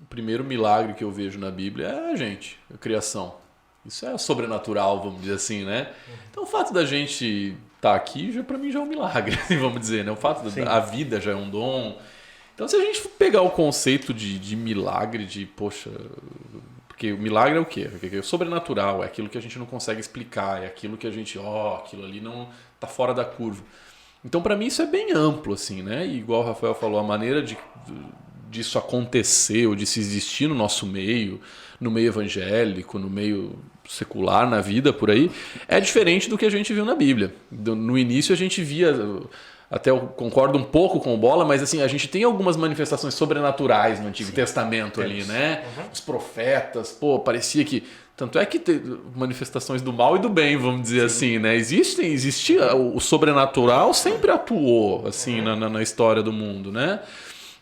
o primeiro milagre que eu vejo na Bíblia é a criação. Isso é sobrenatural, vamos dizer assim, né? Então o fato da gente estar aqui, para mim já é um milagre, vamos dizer, né? O fato da vida já é um dom. Então se a gente pegar o conceito de milagre, poxa, porque o milagre é o quê? É o sobrenatural, é aquilo que a gente não consegue explicar, é aquilo que a gente, aquilo ali não tá fora da curva. Então para mim isso é bem amplo, assim, né? E igual o Rafael falou, a maneira disso acontecer ou de se existir no nosso meio, no meio evangélico, no meio secular, na vida, por aí, é diferente do que a gente viu na Bíblia. No início a gente via, até eu concordo um pouco com o Bola, mas assim, a gente tem algumas manifestações sobrenaturais no Antigo Testamento ali, né? Os profetas, parecia que... Tanto é que tem manifestações do mal e do bem, vamos dizer assim, né? Existia, o sobrenatural sempre atuou, assim, na história do mundo, né?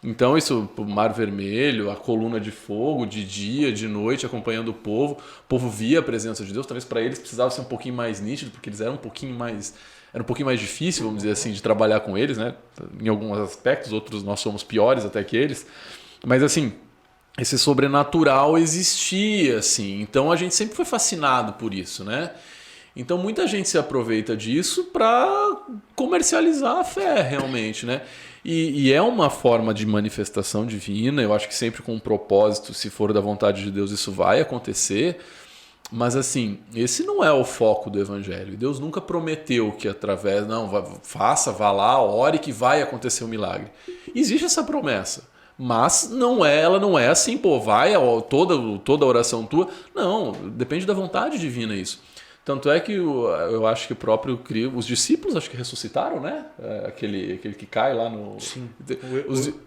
Então isso, o Mar Vermelho, a coluna de fogo, de dia, de noite, acompanhando o povo via a presença de Deus, talvez para eles precisava ser um pouquinho mais nítido, porque eles eram um pouquinho mais difícil, vamos dizer assim, de trabalhar com eles, né? Em alguns aspectos, outros nós somos piores até que eles, mas assim, esse sobrenatural existia, assim, então a gente sempre foi fascinado por isso, né? Então muita gente se aproveita disso para comercializar a fé, realmente, né? E é uma forma de manifestação divina, eu acho que sempre com um propósito, se for da vontade de Deus, isso vai acontecer. Mas assim, esse não é o foco do evangelho. Deus nunca prometeu que através, vá lá, ore que vai acontecer um milagre. Existe essa promessa. Mas ela não é assim, vai toda oração tua. Não, depende da vontade divina isso. Tanto é que eu acho que os discípulos acho que ressuscitaram, né? Aquele que cai lá no... Sim,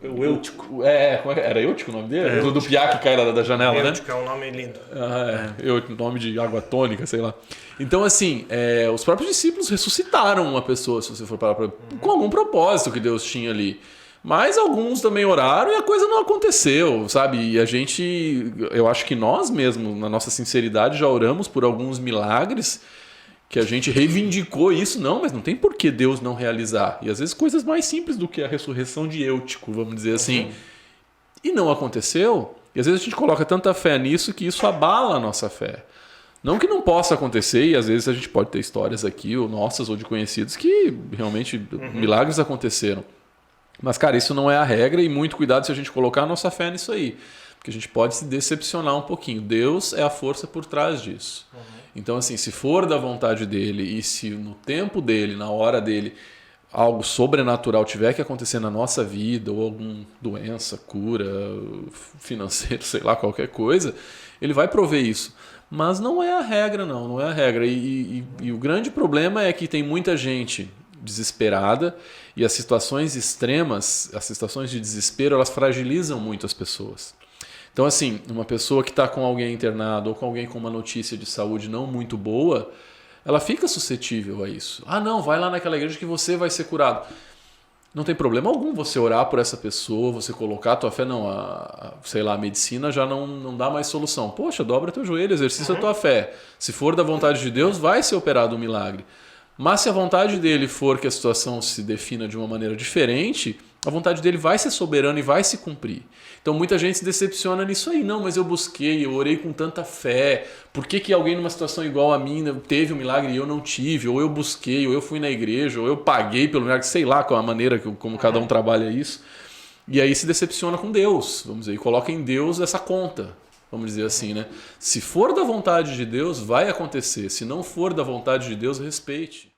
o Eutico. Era Eutico o nome dele? Do piá que cai lá da janela, né? Eutico é um nome lindo. Nome de água tônica, sei lá. Então, assim, os próprios discípulos ressuscitaram uma pessoa, se você for parar com algum propósito que Deus tinha ali. Mas alguns também oraram e a coisa não aconteceu, sabe? E eu acho que nós mesmos, na nossa sinceridade, já oramos por alguns milagres que a gente reivindicou isso. Não, mas não tem por que Deus não realizar. E às vezes coisas mais simples do que a ressurreição de Eutico, vamos dizer assim. E não aconteceu. E às vezes a gente coloca tanta fé nisso que isso abala a nossa fé. Não que não possa acontecer, e às vezes a gente pode ter histórias aqui, ou nossas ou de conhecidos, que realmente milagres aconteceram. Mas, cara, isso não é a regra e muito cuidado se a gente colocar a nossa fé nisso aí. Porque a gente pode se decepcionar um pouquinho. Deus é a força por trás disso. Então, assim, se for da vontade dele e se no tempo dele, na hora dele, algo sobrenatural tiver que acontecer na nossa vida, ou alguma doença, cura, financeiro, sei lá, qualquer coisa, ele vai prover isso. Mas não é a regra, não é a regra. E o grande problema é que tem muita gente desesperada e as situações extremas, as situações de desespero, elas fragilizam muito as pessoas. Então, assim, uma pessoa que está com alguém internado ou com alguém com uma notícia de saúde não muito boa, ela fica suscetível a isso. Não, vai lá naquela igreja que você vai ser curado. Não tem problema algum você orar por essa pessoa, você colocar a tua fé, a medicina já não dá mais solução. Poxa, dobra teu joelho, exercita a tua fé. Se for da vontade de Deus, vai ser operado um milagre. Mas se a vontade dele for que a situação se defina de uma maneira diferente, a vontade dele vai ser soberana e vai se cumprir. Então muita gente se decepciona nisso aí. Não, mas eu busquei, eu orei com tanta fé. Por que alguém numa situação igual a minha teve um milagre e eu não tive? Ou eu busquei, ou eu fui na igreja, ou eu paguei pelo milagre. Sei lá qual a maneira como cada um trabalha isso. E aí se decepciona com Deus, vamos dizer, e coloca em Deus essa conta. Vamos dizer assim, né? Se for da vontade de Deus, vai acontecer. Se não for da vontade de Deus, respeite.